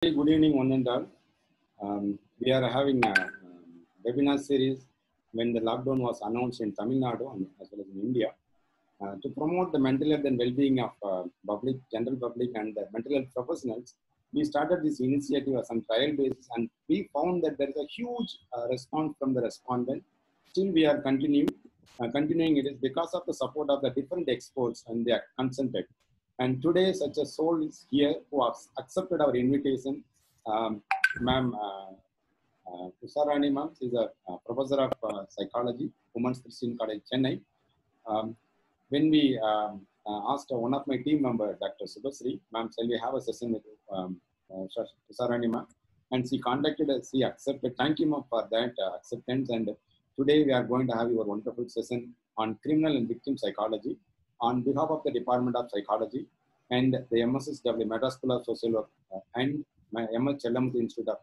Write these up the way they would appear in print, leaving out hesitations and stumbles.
Good evening, one and all. We are having a webinar series when the lockdown was announced in Tamil Nadu and as well as in India to promote the mental health and well-being of public, general public, and the mental health professionals. We started this initiative as on trial basis, and we found that there is a huge response from the respondent. Still, we are continuing it is because of the support of the different experts and they are consented. And today, such a soul is here who has accepted our invitation. Ma'am, Usarani ma'am is a professor of psychology, Women's Christian College, Chennai. When we asked one of my team member, Dr. Subhasri, ma'am, shall we have a session with Usarani ma'am? And she contacted us, she accepted. Thank you ma'am for that acceptance. And today we are going to have your wonderful session on criminal and victim psychology on behalf of the Department of Psychology and the MSSW, Madras School of Social Work, and my MS Chellamuthi Institute of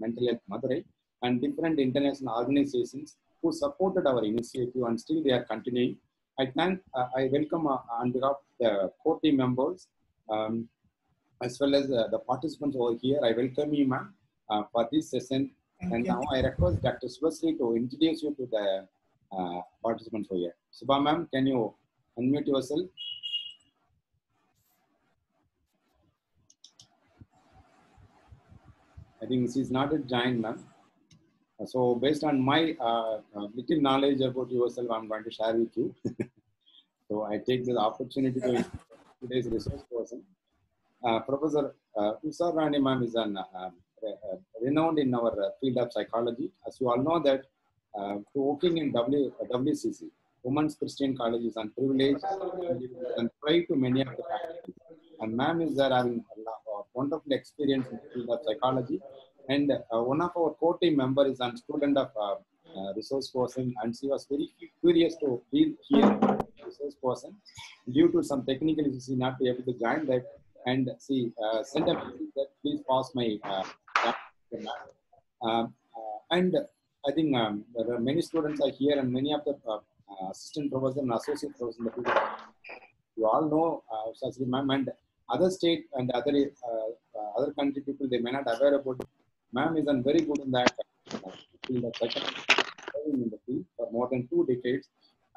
Mental Health, Madurai, and different international organizations who supported our initiative, and still they are continuing. I welcome on behalf of the core team members, as well as the participants over here. I welcome you, ma'am, for this session. And now I request Dr. Subhasri to introduce you to the participants over here. Subha, ma'am, can you unmute yourself? I think she's not a giant, ma'am. So based on my little knowledge about yourself, I'm going to share with you. So I take the opportunity to today's resource person. Professor Usarani ma'am is renowned in our field of psychology. As you all know that working in WCC, Women's Christian College, is unprivileged and pride to many of the faculty. And ma'am is there having a wonderful experience in the field of psychology. And one of our core team members is a student of resource person, and she was very curious to be here, resource person. Due to some technical issues, she not be able to join that, and she sent a message that please pass my and I think there are many students are here, and many of the assistant professor and associate professor in the field. You all know Shastri ma'am, and other state and other country people, they may not aware about it. Ma'am is very good in that field of psychology in the field for more than 2 decades.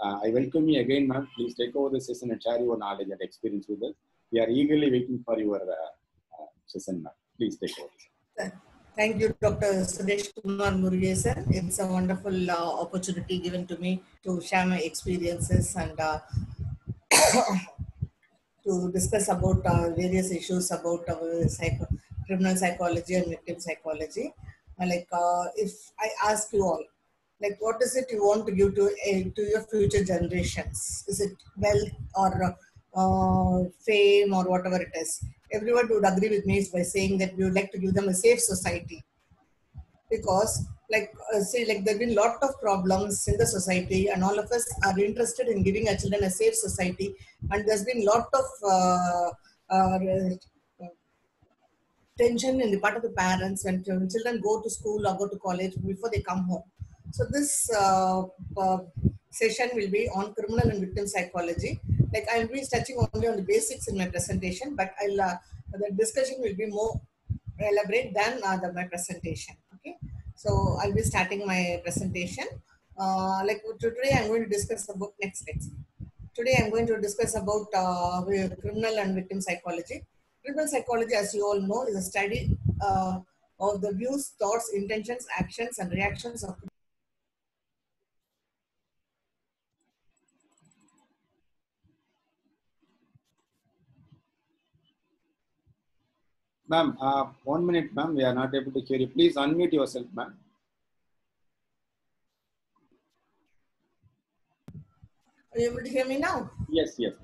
I welcome you again, ma'am. Please take over the session and share your knowledge and experience with us. We are eagerly waiting for your session, ma'am. Please take over. Thank you, Dr. Suresh Kumar Murugesan. It's a wonderful opportunity given to me to share my experiences and to discuss about various issues about criminal psychology and victim psychology. If I ask you all, what is it you want to give to your future generations? Is it wealth or fame or whatever it is? Everyone would agree with me by saying that we would like to give them a safe society, because there have been a lot of problems in the society, and all of us are interested in giving our children a safe society, and there's been a lot of tension in the part of the parents when children go to school or go to college before they come home. So this session will be on criminal and victim psychology. I'll be touching only on the basics in my presentation, but the discussion will be more elaborate than my presentation. Okay, so I'll be starting my presentation. Today, I'm going to discuss about Today, I'm going to discuss about criminal and victim psychology. Criminal psychology, as you all know, is a study of the views, thoughts, intentions, actions, and reactions of. Ma'am, 1 minute, ma'am. We are not able to hear you. Please unmute yourself, ma'am. Are you able to hear me now? Yes, yes.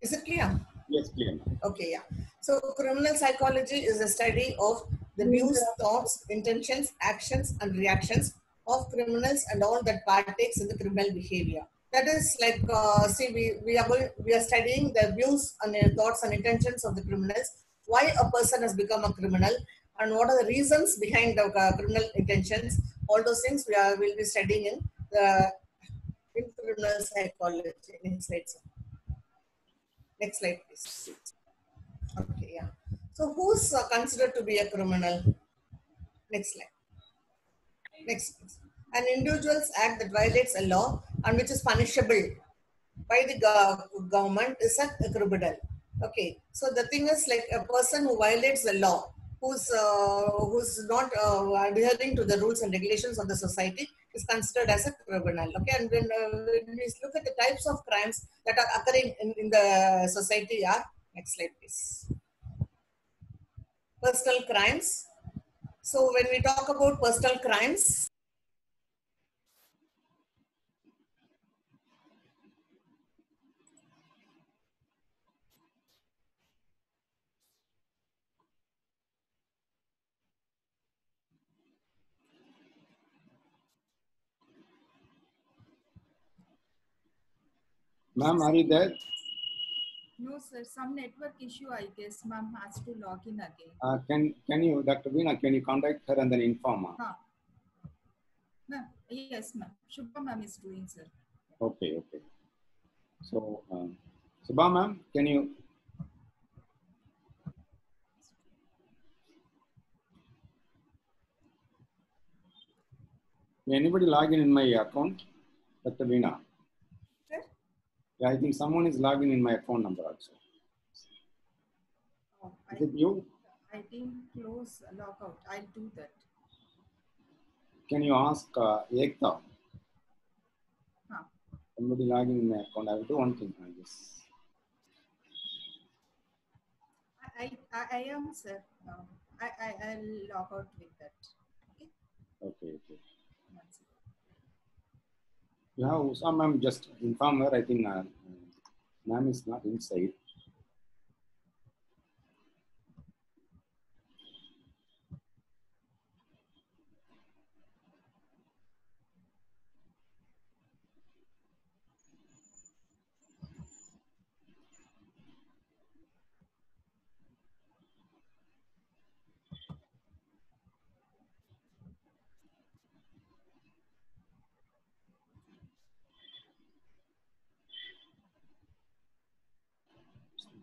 Is it clear? Yes, clear. Okay, yeah. So criminal psychology is a study of the views, thoughts, intentions, actions, and reactions of criminals and all that partakes in the criminal behavior. That is we are studying the views and thoughts and intentions of the criminals, why a person has become a criminal, and what are the reasons behind the criminal intentions. All those things will be studying in criminal psychology. Next slide, please. Okay, yeah. So who's considered to be a criminal? Next slide. Next. An individual's act that violates a law and which is punishable by the government is a criminal. Okay. So the thing is, like, a person who violates the law, who's not adhering to the rules and regulations of the society, is considered as a criminal. Okay. And when we look at the types of crimes that are occurring in the society are, next slide please. Personal crimes. So when we talk about personal crimes, Ma'am, are you there? No, sir. Some network issue, I guess. Ma'am has to log in again. Can you, Dr. Veena, can you contact her and then inform her? Ma'am, yes, ma'am. Shubha ma'am is doing, sir. Okay, okay. So, Subha ma'am, can you? Can anybody log in my account, Dr. Veena? sir? Yeah, I think someone is logging in my phone number also. Oh, Is it you? I didn't close logout. I'll do that. Can you ask Ekta? Huh. Somebody logging in my account. I will do one thing. I guess. I am, sir. I'll log out with that. Okay. Okay, okay. One second. Yeah, Usama ma'am, just inform her. I think ma'am is not inside.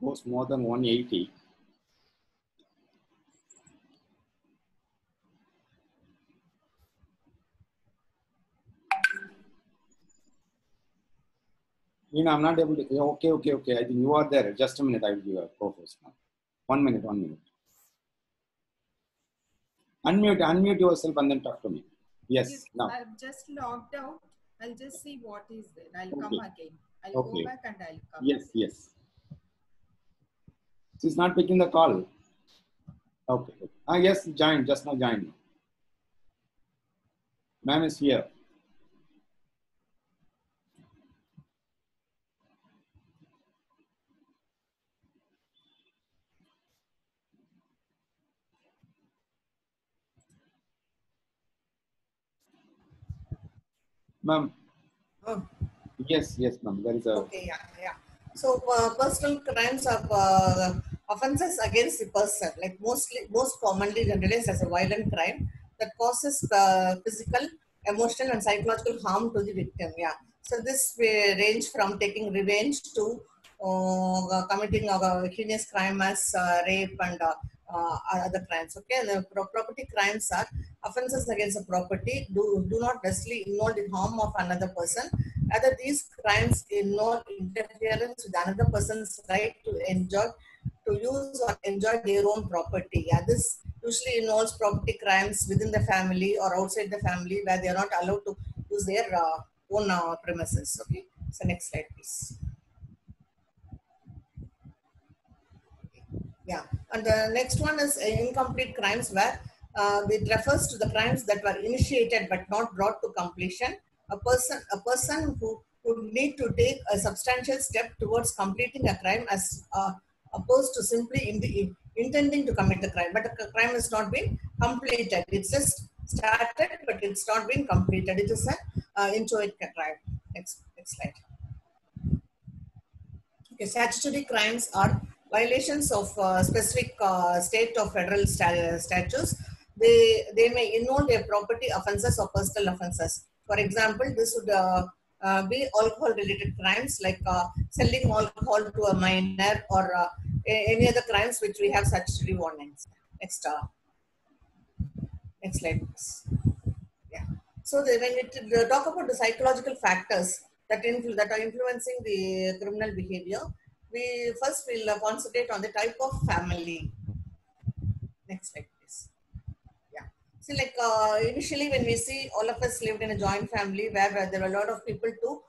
Goes more than 180. I'm not able to. Yeah, okay, okay, okay. I think you are there. Just a minute. I will give a profile now. 1 minute, 1 minute. Unmute yourself and then talk to me. Yes, now. I've just logged out. I'll just see what is there. I'll come again. I'll Okay. go back and I'll come. Yes, again. yes. She's not picking the call. Okay. Yes, join. Just now join. Ma'am is here. Ma'am. Oh. Yes, ma'am. There is a. Okay, yeah. So personal crimes are offenses against the person, like most commonly generalized as a violent crime that causes physical, emotional, and psychological harm to the victim. Yeah. So this may range from taking revenge to committing a heinous crime as rape and other crimes. Okay, and the property crimes are offenses against the property do not necessarily involve the harm of another person. Rather, these crimes involve interference with another person's right to use or enjoy their own property. Yeah, this usually involves property crimes within the family or outside the family where they are not allowed to use their own premises. Okay, so next slide, please. Yeah, and the next one is incomplete crimes, where it refers to the crimes that were initiated but not brought to completion. A person who would need to take a substantial step towards completing a crime as opposed to simply intending to commit the crime, but the crime has not been completed. It's just started, but it's not been completed. It is an inchoate crime. Next slide. Okay, statutory crimes are violations of specific state or federal statutes. They may involve their property offenses or personal offenses. For example, this would be alcohol-related crimes like selling alcohol to a minor or any other crimes which we have statutory warnings. Next, next slide, please. Yeah. So when we talk about the psychological factors that that are influencing the criminal behavior, we first will concentrate on the type of family. Next slide, please. Yeah. See, like initially when we see all of us lived in a joint family where there were a lot of people to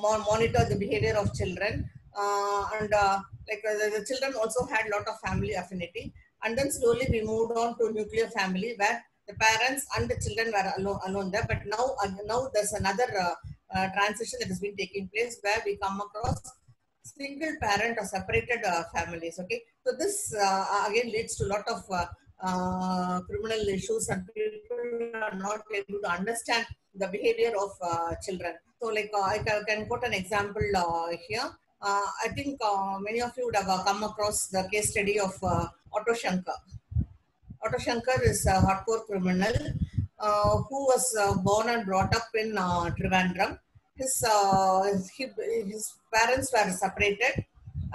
monitor the behavior of children, and the children also had a lot of family affinity. And then slowly we moved on to nuclear family where the parents and the children were alone there. But now there's another transition that has been taking place where we come across single parent or separated families. Okay, so this again leads to a lot of criminal issues, and people are not able to understand the behavior of children. So, like I can quote an example here. I think many of you would have come across the case study of Otto Shankar. Otto Shankar is a hardcore criminal who was born and brought up in Trivandrum. His parents were separated,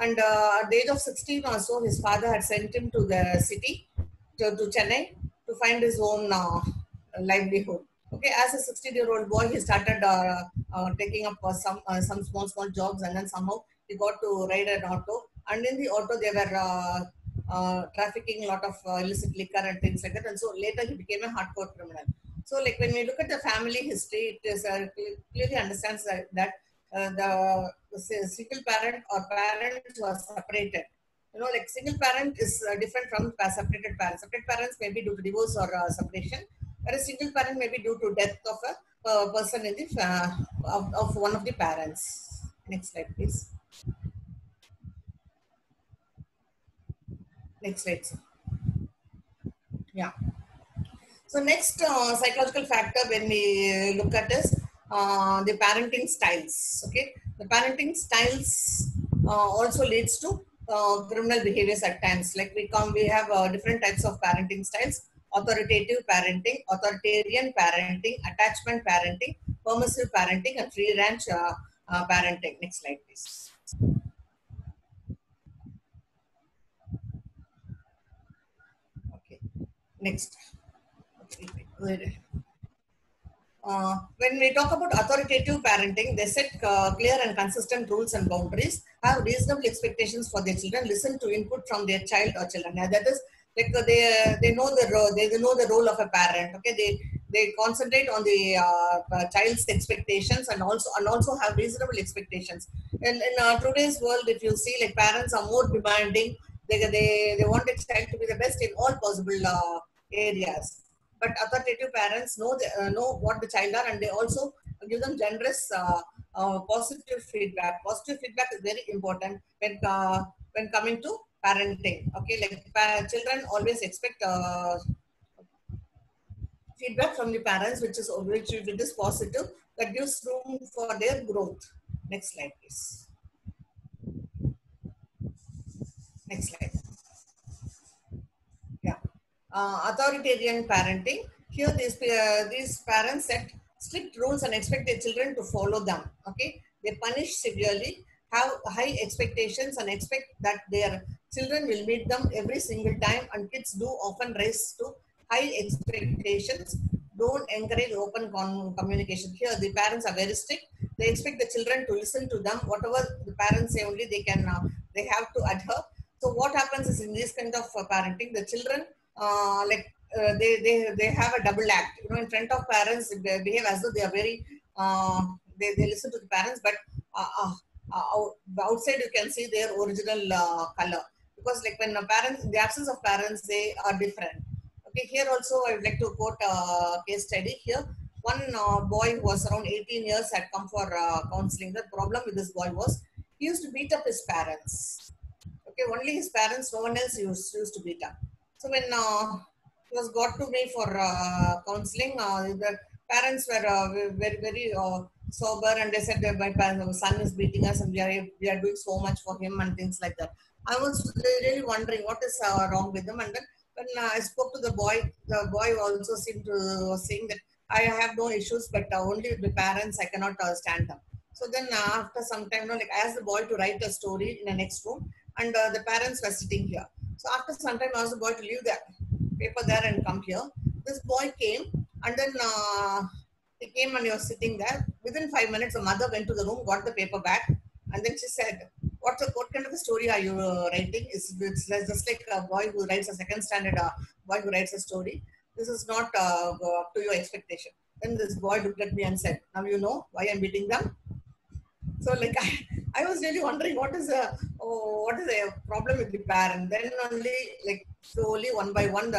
and at the age of 16 or so, his father had sent him to the city, to Chennai, to find his own livelihood. Okay, as a 16-year-old boy, he started taking up some small jobs, and then somehow he got to ride an auto. And in the auto, they were trafficking a lot of illicit liquor and things like that. And so later, he became a hardcore criminal. So, like when we look at the family history, it is clearly understands that the single parent or parents who are separated. You know, like single parent is different from separated parents. Separated parents may be due to divorce or separation, whereas single parent may be due to death of a person in the of one of the parents. Next slide, please. Next slide, sir. Yeah. So next psychological factor when we look at is the parenting styles. Okay, the parenting styles also leads to criminal behaviors at times. Like we have different types of parenting styles: authoritative parenting, authoritarian parenting, attachment parenting, permissive parenting, and free range parenting. Next slide, please. Okay, next. Okay. When we talk about authoritative parenting, they set clear and consistent rules and boundaries, have reasonable expectations for their children, listen to input from their child or children. Now, that is like they know the role, they know the role of a parent. Okay, they concentrate on the child's expectations and also have reasonable expectations. In today's world, if you see, like parents are more demanding. They want a child to be the best in all possible areas. But authoritative parents know what the child are, and they also give them generous positive feedback. Positive feedback is very important when coming to parenting. Okay, like children always expect feedback from the parents, which is positive, that gives room for their growth. Next slide, please. Next slide. Yeah. Authoritarian parenting. Here, these parents set strict rules and expect their children to follow them. Okay, they punish severely, have high expectations, and expect that their children will meet them every single time. And kids do often raise to high expectations. Don't encourage open communication. Here, the parents are very strict. They expect the children to listen to them. Whatever the parents say, only they can. They have to adhere. So what happens is in this kind of parenting, the children they have a double act. You know, in front of parents, they behave as though they are very they listen to the parents, but outside you can see their original color, because like when parents, in the absence of parents, they are different. Okay, here also I would like to quote a case study here. One boy who was around 18 years had come for counseling. The problem with this boy was he used to beat up his parents. Okay, only his parents, no one else used to beat up. So when he was got to me for counseling, the parents were very sober, and they said that my son is beating us, and we are doing so much for him and things like that. I was really wondering what is wrong with them. And then when I spoke to the boy also seemed to was saying that I have no issues, but only with the parents I cannot stand them. So then after some time, like I asked the boy to write a story in the next room. and the parents were sitting here. So after some time, I asked the boy to leave the paper there and come here. This boy came, and then he came and he was sitting there. Within 5 minutes, the mother went to the room, got the paper back, and then she said, what kind of a story are you writing? It's just like a boy who writes a second standard boy who writes a story. This is not up to your expectation. Then this boy looked at me and said, now you know why I'm beating them. So like I was really wondering what is a problem with the parent. Then only like slowly one by one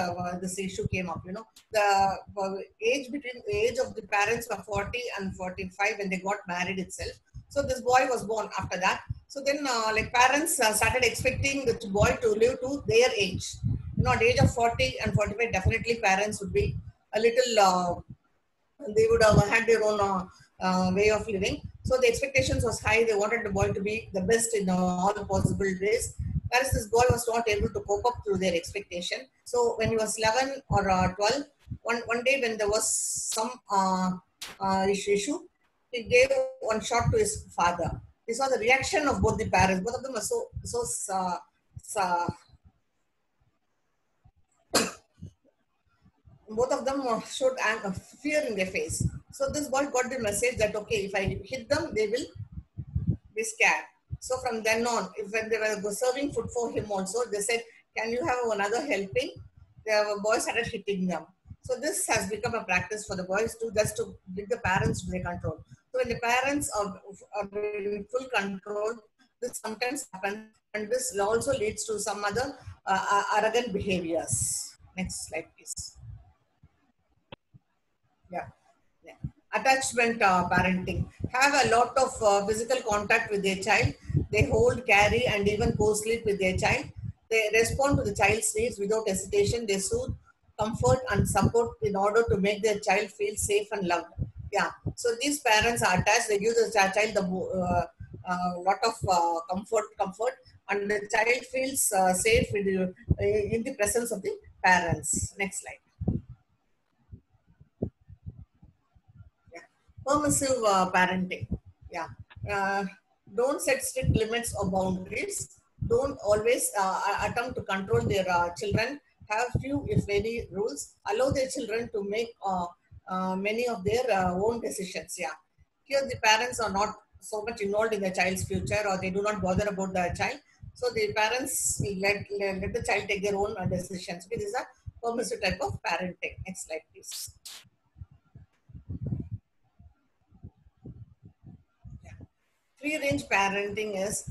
this issue came up. You know, the age of the parents were 40 and 45 when they got married itself. So this boy was born after that. So then like parents started expecting the boy to live to their age. You know, at the age of 40 and 45, definitely parents would be a little. They would have had their own way of living. So the expectations was high. They wanted the boy to be the best in all possible ways. Whereas this boy was not able to cope up to their expectation. So when he was 11 or 12, one day when there was some issue, he gave one shot to his father. He saw the reaction of both the parents. Both of them were both of them showed fear in their face. So this boy got the message that, okay, if I hit them, they will be scared. So from then on, when they were serving food for him also, they said, can you have another helping? The boys started hitting them. So this has become a practice for the boys to just to bring the parents to their control. So when the parents are in full control, this sometimes happens, and this also leads to some other arrogant behaviors. Next slide, please. Yeah. Attachment parenting. Have a lot of physical contact with their child. They hold, carry, and even co-sleep with their child. They respond to the child's needs without hesitation. They soothe, comfort, and support in order to make their child feel safe and loved. Yeah. So these parents are attached. They give the child the lot of comfort, and the child feels safe in the presence of the parents. Next slide. Permissive parenting. Yeah. Don't set strict limits or boundaries. Don't always attempt to control their children. Have few, if any, rules. Allow their children to make many of their own decisions. Yeah. Here the parents are not so much involved in the child's future, or they do not bother about the child. So the parents let the child take their own decisions. This is a permissive type of parenting. Next slide, please. Free range parenting is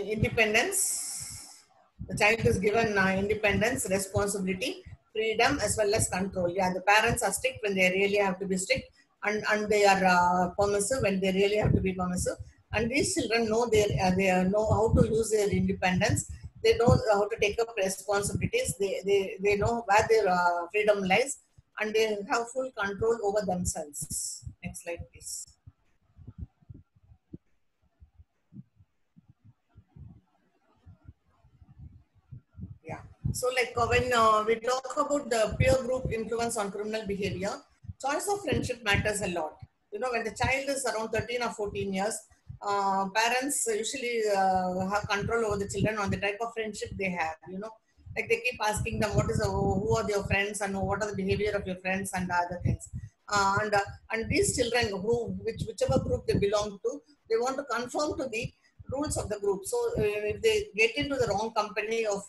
independence. The child is given independence, responsibility, freedom, as well as control. Yeah, the parents are strict when they really have to be strict, and they are permissive when they really have to be permissive. And these children know they know how to use their independence. They know how to take up responsibilities. They know where their freedom lies, and they have full control over themselves. Next slide, please. Yeah. So like when we talk about the peer group influence on criminal behavior, choice of friendship matters a lot. You know, when the child is around 13 or 14 years, parents usually have control over the children on the type of friendship they have, you know. Like they keep asking them, who are your friends and what are the behavior of your friends and other things. And these children, whichever group they belong to, they want to conform to the rules of the group. So if they get into the wrong company of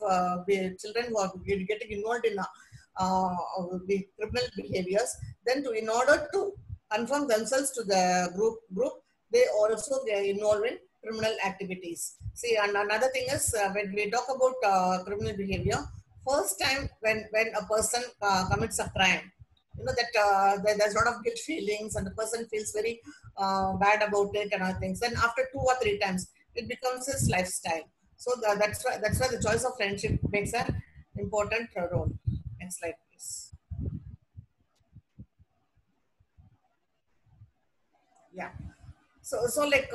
children who are getting involved in the criminal behaviors, then in order to conform themselves to the group, they also get involved in criminal activities. See, and another thing is when we talk about criminal behavior, first time when a person commits a crime, you know that there's a lot of guilt feelings and the person feels very bad about it and other things. Then after 2 or 3 times, it becomes his lifestyle. So that's why the choice of friendship makes an important role. Next slide, please. Yeah. So like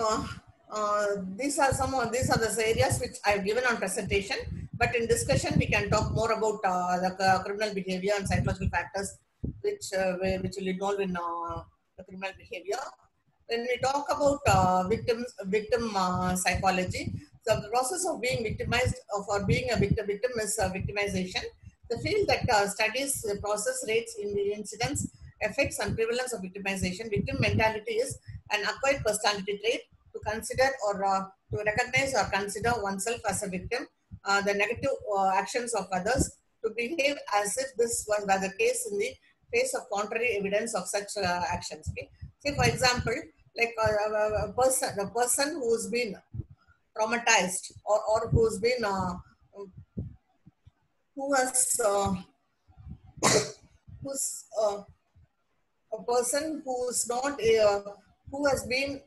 these are the areas which I've given on presentation. But in discussion, we can talk more about the criminal behavior and psychological factors which will involve in the criminal behavior. When we talk about victim psychology, So the process of being victimized or being a victim is victimization. The field that studies the process rates in the incidence, effects and prevalence of victimization. Victim mentality is an acquired personality trait to consider or to recognize or consider oneself as a victim, the negative actions of others, to behave as if this was the case in the face of contrary evidence of such actions. Okay? Say for example, like a person who's been traumatized or who's been who has who's a person who's not who has been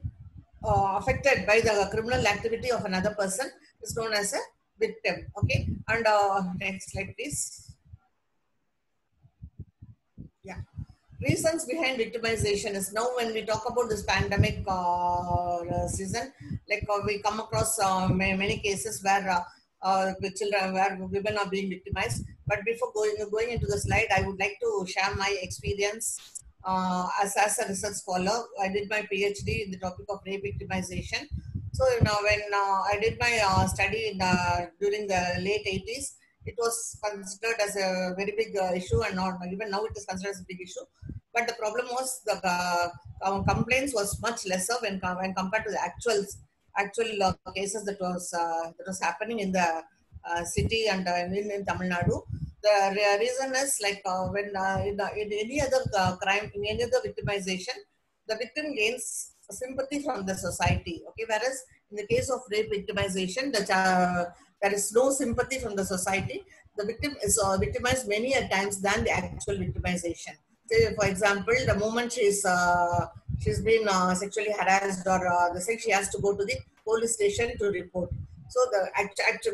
affected by the criminal activity of another person is known as a victim. Okay, and next slide please. Yeah, reasons behind victimization is now when we talk about this pandemic season, like we come across many cases where the children, where women are being victimized. But before going into the slide, I would like to share my experience as a research scholar. I did my PhD in the topic of rape victimization. So when I did my study during the late 80s, it was considered as a very big issue, and not even now it is considered as a big issue. But the problem was the complaints was much lesser when compared to the actual cases that was happening in the city and in Tamil Nadu. The reason is like when in any other crime, in any other victimization, the victim gains sympathy from the society. Okay, whereas in the case of rape victimization, there is no sympathy from the society. The victim is victimized many a times than the actual victimization. Say, for example, the moment she's been sexually harassed or they say she has to go to the police station to report. So the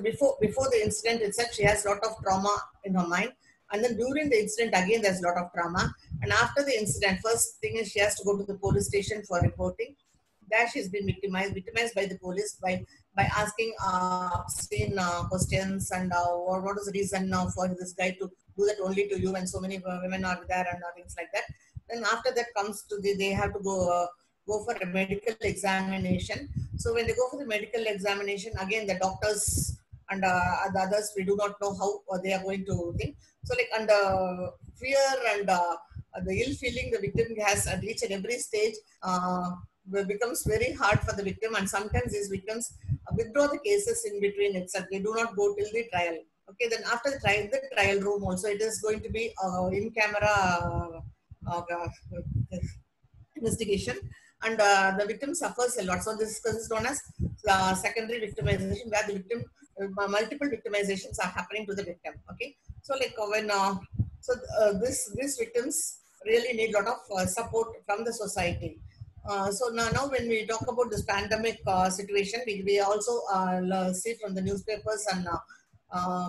before the incident itself, she has a lot of trauma in her mind, and then during the incident again there's a lot of trauma, and after the incident, first thing is she has to go to the police station for reporting. There she's been victimized by the police by asking obscene questions and what is the reason for this guy to do that only to you, and so many women are there and things like that. Then after that comes to they have to go for a medical examination. So when they go for the medical examination, again the doctors and the others, we do not know how they are going to think. So like under fear and the ill feeling the victim has at each and every stage becomes very hard for the victim, and sometimes these victims withdraw the cases in between itself. They do not go till the trial. Okay, then after the trial room also, it is going to be in camera investigation, and the victim suffers a lot. So this is known as secondary victimization, where the victim multiple victimizations are happening to the victim. Okay, so like when these victims really need a lot of support from the society. So now when we talk about this pandemic situation, we also see from the newspapers and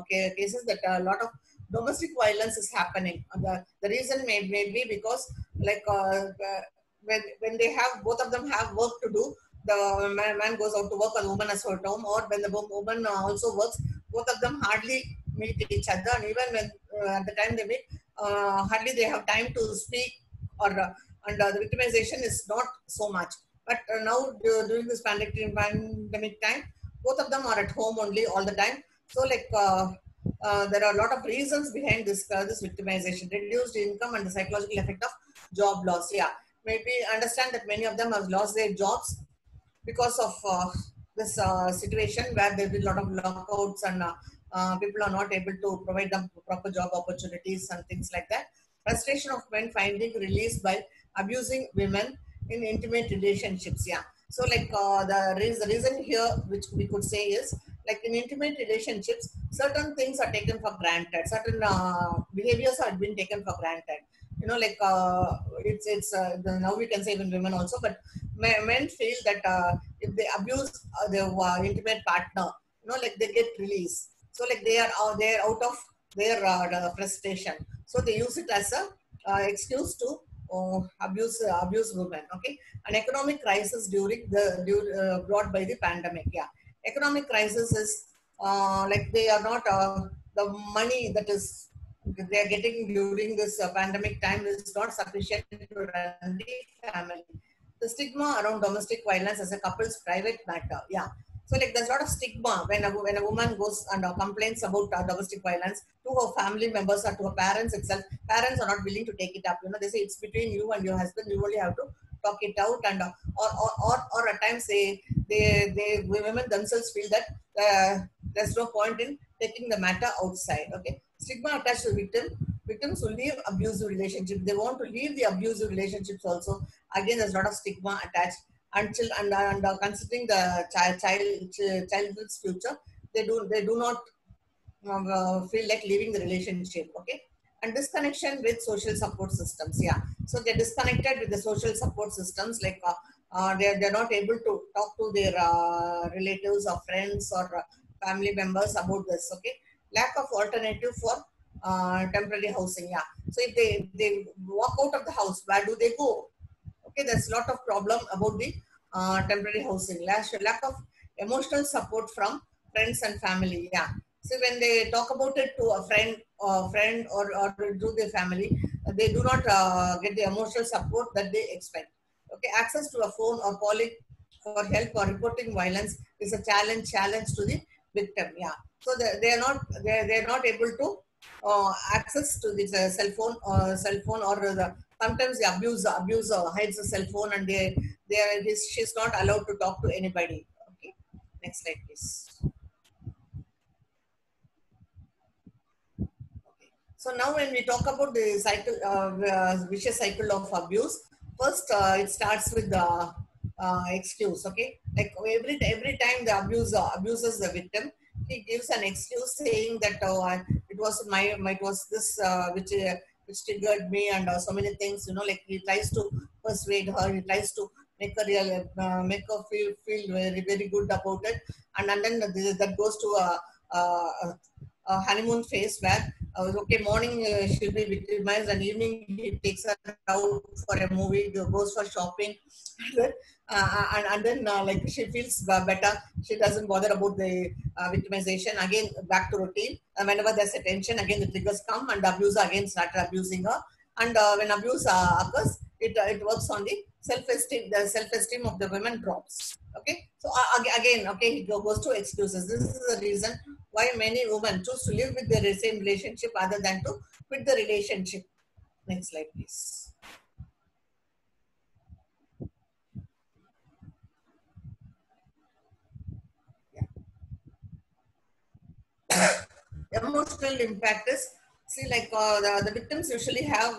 cases that a lot of domestic violence is happening. The reason may be because like when they have, both of them have work to do, the man goes out to work and the woman is at home, or when the woman also works, both of them hardly meet each other, and even when at the time they meet, hardly they have time to speak, or and the victimization is not so much. But now during this pandemic time, both of them are at home only all the time. So like there are a lot of reasons behind this victimization: reduced income and the psychological effect of job loss. Yeah, maybe understand that many of them have lost their jobs because of this situation, where there will be a lot of lockouts and people are not able to provide them proper job opportunities and things like that. Frustration of men finding release by abusing women in intimate relationships. Yeah. So like the reason here, which we could say, is like in intimate relationships, certain things are taken for granted. Certain behaviors have been taken for granted. You know, like it's now we can say even women also, but men feel that if they abuse their intimate partner, you know, like they get release. So like they're out of their frustration. So they use it as a excuse to abuse women. Okay, an economic crisis brought by the pandemic. Yeah, economic crisis is like they are not the money that is they are getting during this pandemic time is not sufficient to run the family. The stigma around domestic violence as a couple's private matter. Yeah. So like there's a lot of stigma when a woman goes and complains about domestic violence to her family members or to her parents itself. Parents are not willing to take it up. You know, they say it's between you and your husband. You only have to talk it out, and or at times they women themselves feel that there's no point in taking the matter outside. Okay, stigma attached to victims who leave abusive relationships. They want to leave the abusive relationships also. Again, there's a lot of stigma attached until and considering the child's future, they do not feel like leaving the relationship. Okay, and disconnection with social support systems. Yeah, so they're disconnected with the social support systems. Like they're not able to talk to their relatives or friends or family members about this. Okay, lack of alternative for temporary housing. Yeah, so if they walk out of the house, where do they go? Okay, there's a lot of problem about the temporary housing. Lack of emotional support from friends and family. Yeah. So when they talk about it to a friend or to their family, they do not get the emotional support that they expect. Okay, access to a phone or calling for help or reporting violence is a challenge to the victim. Yeah. So they're not able to access to this cell phone or the sometimes the abuser hides the cell phone and she's not allowed to talk to anybody. Okay, next slide, please. Okay. So now when we talk about the cycle, vicious cycle of abuse, first it starts with the excuse. Okay, like every time the abuser abuses the victim, he gives an excuse saying that it was this which triggered me and so many things. You know, like he tries to persuade her, he tries to make her feel very good about it, and then that goes to a honeymoon phase where okay, morning she'll be victimized and evening he takes her out for a movie, goes for shopping. And then like she feels better, she doesn't bother about the victimization. Again back to routine, whenever there's a tension, again the triggers come and the abuser again start abusing her. And when abuse occurs, it works on the self-esteem of the women drops. Okay, so again, okay, he goes to excuses. This is the reason why many women choose to live with their same relationship other than to quit the relationship. Next slide, please. Emotional impact is, see, like the victims usually have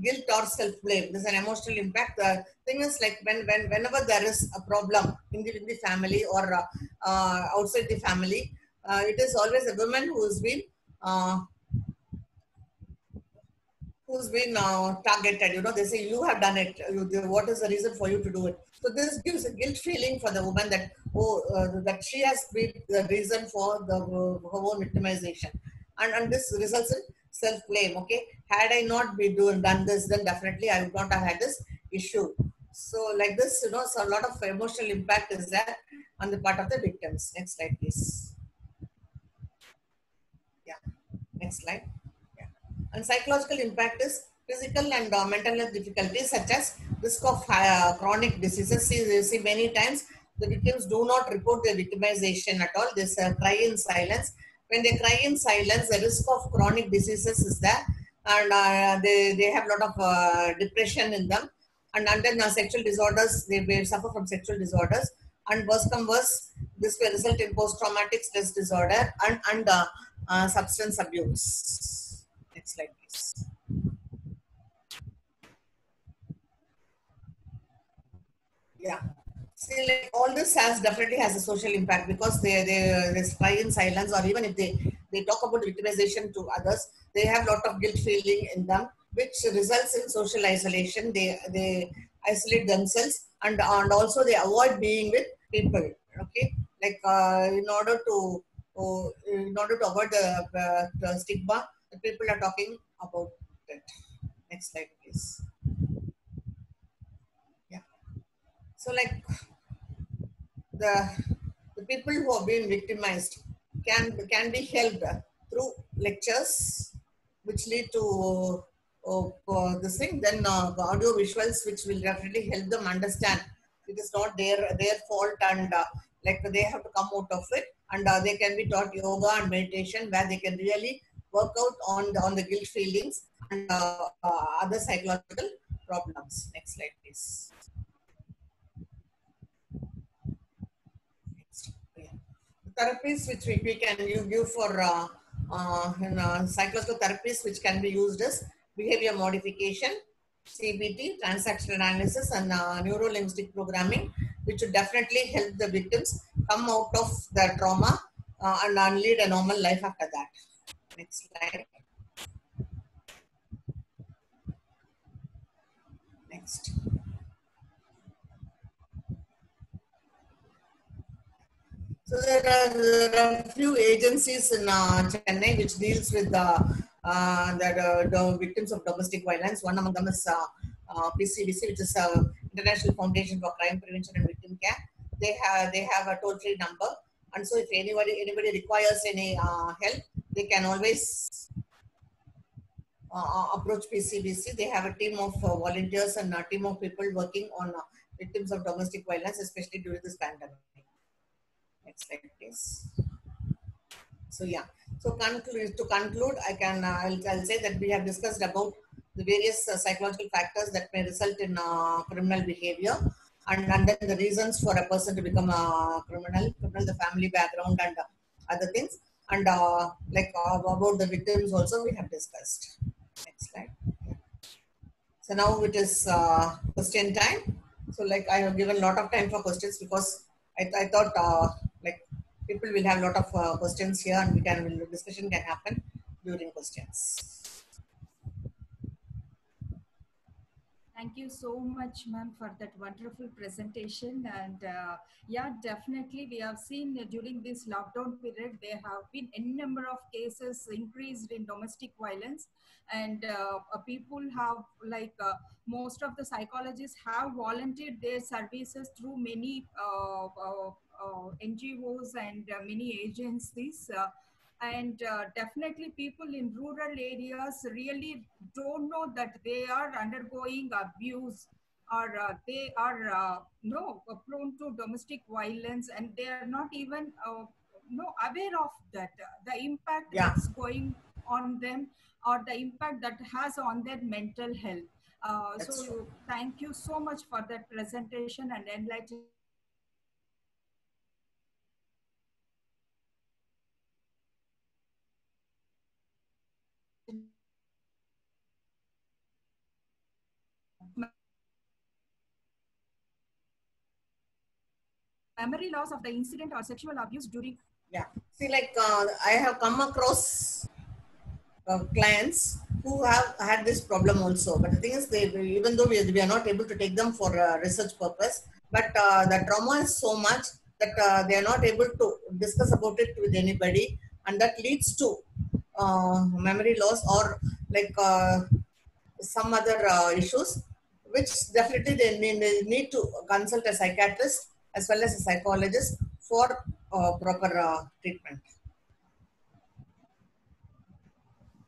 guilt or self-blame. There's an emotional impact. The thing is, like whenever there is a problem in the family or outside the family, it is always a woman uh, who's been targeted. You know, they say you have done it. What is the reason for you to do it? So this gives a guilt feeling for the woman that that she has been the reason for her own victimization, and this results in self blame. Okay, had I not done this, then definitely I would not have had this issue. So like this, you know, so a lot of emotional impact is there on the part of the victims. Next slide, please. Yeah, next slide. Yeah. And psychological impact is physical and mental health difficulties such as risk of chronic diseases. See, many times the victims do not report their victimization at all. They cry in silence. When they cry in silence, the risk of chronic diseases is there, and they have a lot of depression in them. And then sexual disorders, they may suffer from sexual disorders. And worse come worse, this will result in post-traumatic stress disorder and substance abuse. Next slide, please. Yeah. See, like all this definitely has a social impact because they cry in silence, or even if they talk about victimization to others, they have a lot of guilt feeling in them, which results in social isolation. They isolate themselves, and also they avoid being with people. Okay, like in order to avoid the stigma, the people are talking about it. Next slide, please. Yeah. So like the the people who have been victimized can be helped through lectures which lead to this thing, then audio visuals which will definitely help them understand it is not their fault, and Like they have to come out of it, and they can be taught yoga and meditation where they can really work out on the guilt feelings and other psychological problems. Next slide, please. Next. Yeah. Therapies which we can give for psychological therapies which can be used as behavior modification, CBT, transactional analysis, and neuro-linguistic programming, which would definitely help the victims come out of the trauma and lead a normal life after that. Next slide. Next. So there are a few agencies in Chennai which deals with the victims of domestic violence. One among them is PCVC, which is International Foundation for Crime Prevention and Victim Care. They have a toll-free number, and so if anybody requires any help, they can always approach PCVC. They have a team of volunteers and a team of people working on victims of domestic violence, especially during this pandemic. Next slide, please. So yeah, so to conclude, I'll say that we have discussed about the various psychological factors that may result in criminal behavior, and then the reasons for a person to become a criminal, the family background and other things, and about the victims also we have discussed. Next slide. So now it is question time. So like I have given a lot of time for questions because I thought people will have a lot of questions here, and discussion can happen during questions. Thank you so much, ma'am, for that wonderful presentation. And yeah, definitely we have seen during this lockdown period, there have been any number of cases increased in domestic violence. And people have most of the psychologists have volunteered their services through many NGOs and many agencies. And definitely people in rural areas really don't know that they are undergoing abuse, or they are prone to domestic violence, and they are not even aware of that the impact that's going on them, or the impact that has on their mental health. So thank you so much for that presentation and enlightening. Memory loss of the incident or sexual abuse during. Yeah. See, like I have come across clients who have had this problem also. But the thing is, even though we are not able to take them for research purpose, but the trauma is so much that they are not able to discuss about it with anybody, and that leads to memory loss or some other issues, which definitely they need to consult a psychiatrist as well as a psychologist for proper treatment.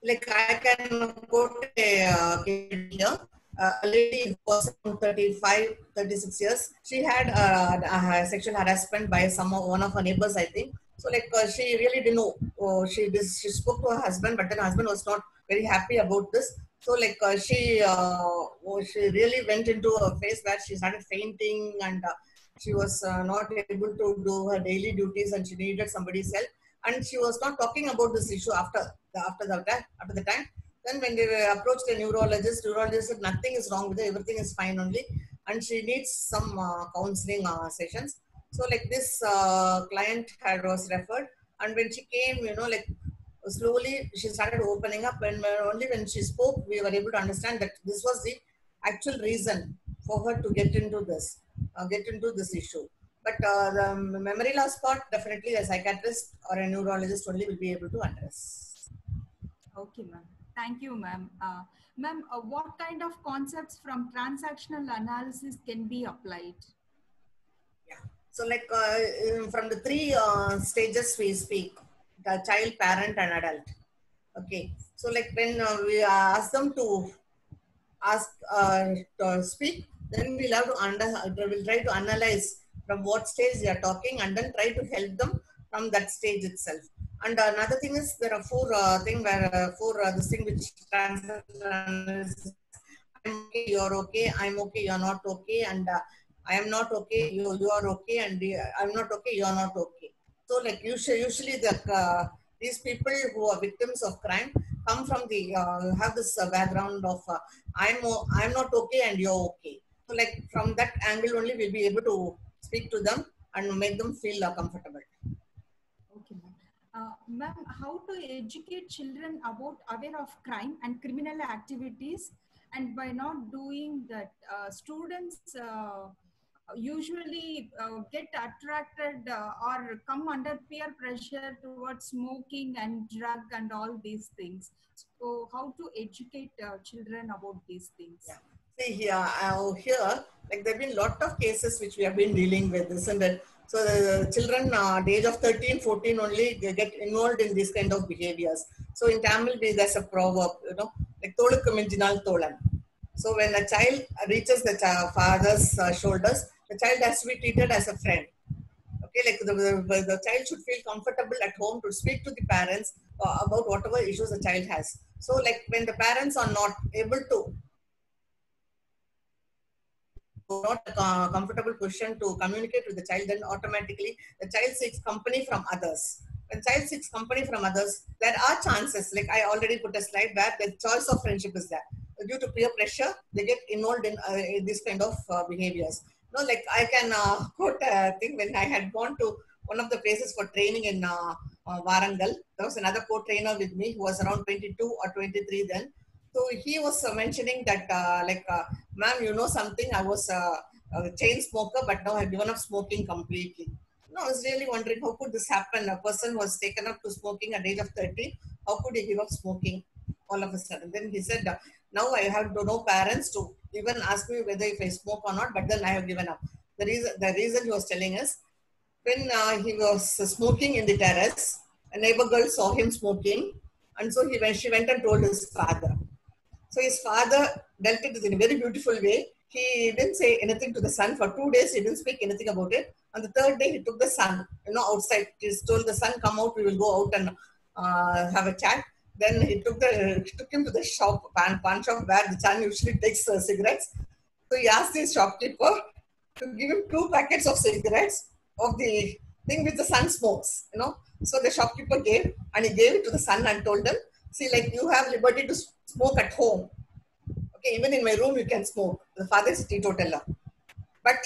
Like I can quote a kid here, a lady who was 35, 36 years. She had sexual harassment by one of her neighbors, I think. So like she really didn't know. She spoke to her husband, but then her husband was not very happy about this. So like she really went into a phase where she started fainting, and she was not able to do her daily duties, and she needed somebody's help. And she was not talking about this issue after the time. Then when they approached a neurologist said nothing is wrong with her, everything is fine only, and she needs some counseling sessions. So like this client was referred, and when she came, slowly she started opening up, and only when she spoke, we were able to understand that this was the actual reason for her to get into this issue. But the memory loss part, definitely a psychiatrist or a neurologist only will be able to address. Okay, ma'am. Thank you, ma'am. Ma'am, what kind of concepts from transactional analysis can be applied? Yeah. So like from the three stages we speak, the child, parent and adult. Okay. So like when we ask them to speak, then we'll try to analyze from what stage they are talking, and then try to help them from that stage itself. And another thing is there are four this thing which translates. I'm okay, you're okay. I'm okay, you're not okay, and I am not okay, you are okay, and I'm not okay, you're not okay. So like usually these people who are victims of crime come from the have this background of I'm not okay and you're okay. So like from that angle only we'll be able to speak to them and make them feel comfortable. Okay, ma'am. Ma'am, how to educate children about aware of crime and criminal activities, and by not doing that, students usually get attracted or come under peer pressure towards smoking and drug and all these things. So how to educate children about these things? Yeah. See here, like there have been a lot of cases which we have been dealing with, isn't it? So the children at the age of 13, 14 only, they get involved in these kind of behaviors. So in Tamil, there's a proverb, like "Tolukku minjinal tholan." So when a child reaches the father's shoulders, the child has to be treated as a friend. Okay, like the child should feel comfortable at home to speak to the parents about whatever issues the child has. So like when the parents are not able to not a comfortable position to communicate with the child, then automatically the child seeks company from others. When child seeks company from others, there are chances, like I already put a slide where the choice of friendship is there. Due to peer pressure, they get involved in this kind of behaviors. Like I can quote a thing when I had gone to one of the places for training in Warangal. There was another co-trainer with me who was around 22 or 23 then. So he was mentioning that, ma'am, you know something, I was a chain smoker, but now I've given up smoking completely. No, I was really wondering how could this happen? A person was taken up to smoking at the age of 30. How could he give up smoking all of a sudden? Then he said, now I have no parents to even ask me whether if I smoke or not, but then I have given up. The reason he was telling us, when he was smoking in the terrace, a neighbor girl saw him smoking, and so she went and told his father. So his father dealt it in a very beautiful way. He didn't say anything to the son for 2 days. He didn't speak anything about it. On the third day, he took the son, outside. He told the son, "Come out. We will go out and have a chat." Then he took him to the shop, pawn shop, where the son usually takes cigarettes. So he asked his shopkeeper to give him 2 packets of cigarettes of the thing which the son smokes. So the shopkeeper gave, and he gave it to the son and told him, "See, like you have liberty to smoke at home. Okay, even in my room you can smoke." The father is a teetotaler. But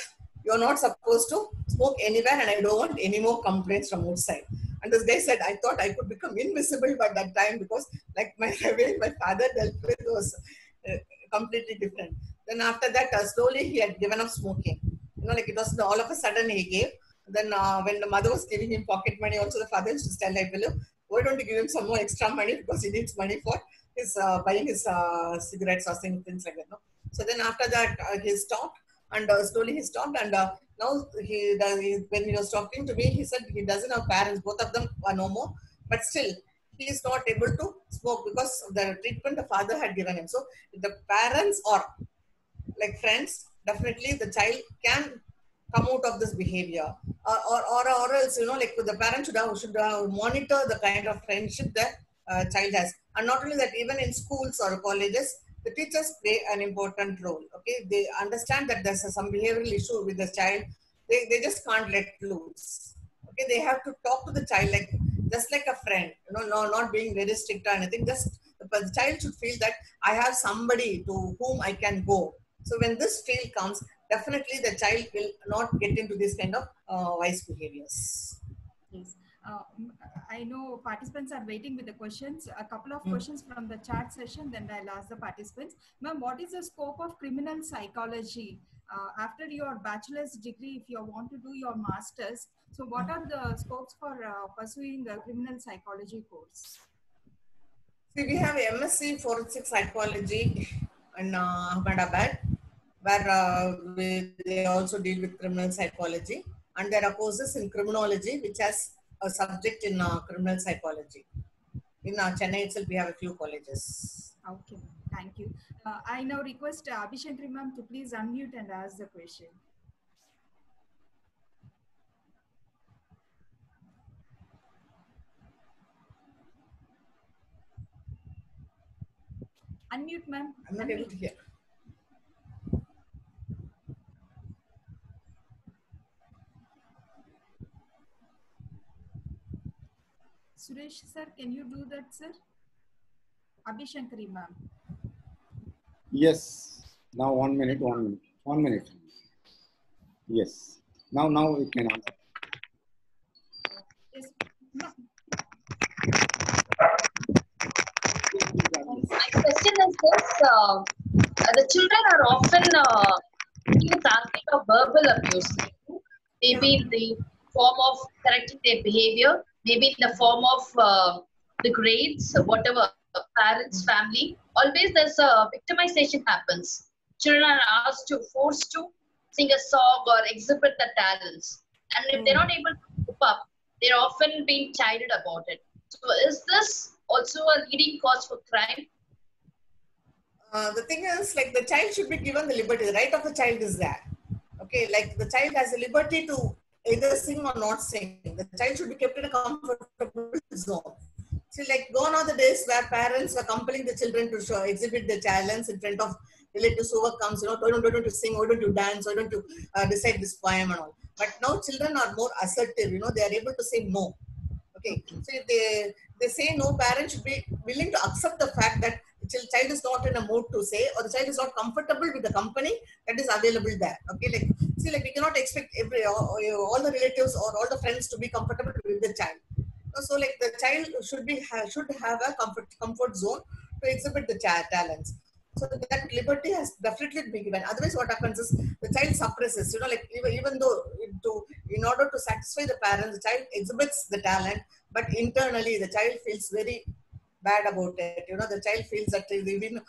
you're not supposed to smoke anywhere, and I don't want any more complaints from outside. And this guy said, I thought I could become invisible by that time because like my way my father dealt with was completely different. Then after that, slowly he had given up smoking. Like it was all of a sudden he gave. Then when the mother was giving him pocket money, also the father used to tell, like, why don't you give him some more extra money because he needs money for his buying his cigarettes or things like that. No? So then after that, he stopped. And slowly he stopped, and now when he was talking to me, he said he doesn't have parents. Both of them are no more, but still he is not able to smoke because of the treatment the father had given him. So if the parents or like friends, definitely the child can come out of this behavior, or else like the parents should monitor the kind of friendship that child has, and not only that, even in schools or colleges, the teachers play an important role. Okay, they understand that there's some behavioral issue with the child. They just can't let loose. Okay, they have to talk to the child like just like a friend. No, not being very strict or anything. Just the child should feel that I have somebody to whom I can go. So when this feel comes, definitely the child will not get into this kind of vice behaviors. Yes. I know participants are waiting with the questions. A couple of questions from the chat session, then I'll ask the participants. Ma'am, what is the scope of criminal psychology? After your bachelor's degree, if you want to do your master's, so what are the scopes for pursuing the criminal psychology course? See, we have MSc Forensic Psychology in Ahmedabad, where they also deal with criminal psychology. And there are courses in criminology, which has a subject in criminal psychology. In Chennai itself, we have a few colleges. Okay, thank you. I now request Abhishankari ma'am to please unmute and ask the question. Unmute, ma'am. I'm not able to hear. Suresh sir, can you do that, sir? Abhishankari ma'am. Yes. Now 1 minute, 1 minute, 1 minute. Yes. Now it can answer. Yes. No. My question is this: the children are often with target of verbal abuse, maybe in the form of correcting their behavior, maybe in the form of the grades, whatever, parents, family. Always there's a victimization happens. Children are asked to, forced to sing a song or exhibit the talents. And if they're not able to cope up, they're often being chided about it. So is this also a leading cause for crime? The thing is, like, the child should be given the liberty. The right of the child is there. Okay, like the child has the liberty to either sing or not sing. The child should be kept in a comfortable zone. See, like, gone are the days where parents were compelling the children to show, exhibit their talents in front of relatives who comes, why don't you sing, why don't you dance, why don't you recite this poem and all. But now children are more assertive, they are able to say no. Okay, so if they say no, parents should be willing to accept the fact that the child is not in a mood to say, or the child is not comfortable with the company that is available there. Okay, like, see, like, we cannot expect all the relatives or all the friends to be comfortable with the child. So, like, the child should have a comfort zone to exhibit the talents. So that liberty has definitely to be given. Otherwise, what happens is the child suppresses. Like, even though in order to satisfy the parents, the child exhibits the talent, but internally the child feels very bad about it. The child feels that they even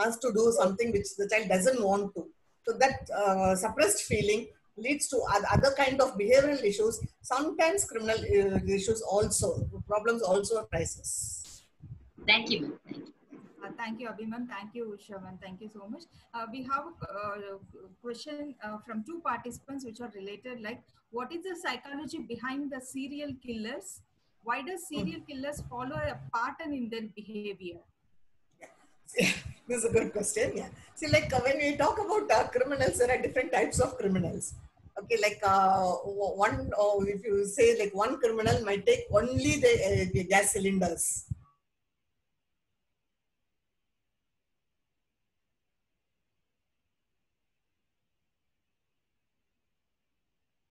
has to do something which the child doesn't want to. So that suppressed feeling leads to other kind of behavioral issues, sometimes criminal issues also, problems also arises. Thank you. Thank you, Abhi ma'am. Thank you, Usha ma'am. Thank you so much. We have a question from two participants which are related. Like, what is the psychology behind the serial killers? Why does serial killers follow a pattern in their behavior? This is a good question. Yeah. See, like, when we talk about criminals, there are different types of criminals. Okay, like if you say, like, one criminal might take only the gas cylinders.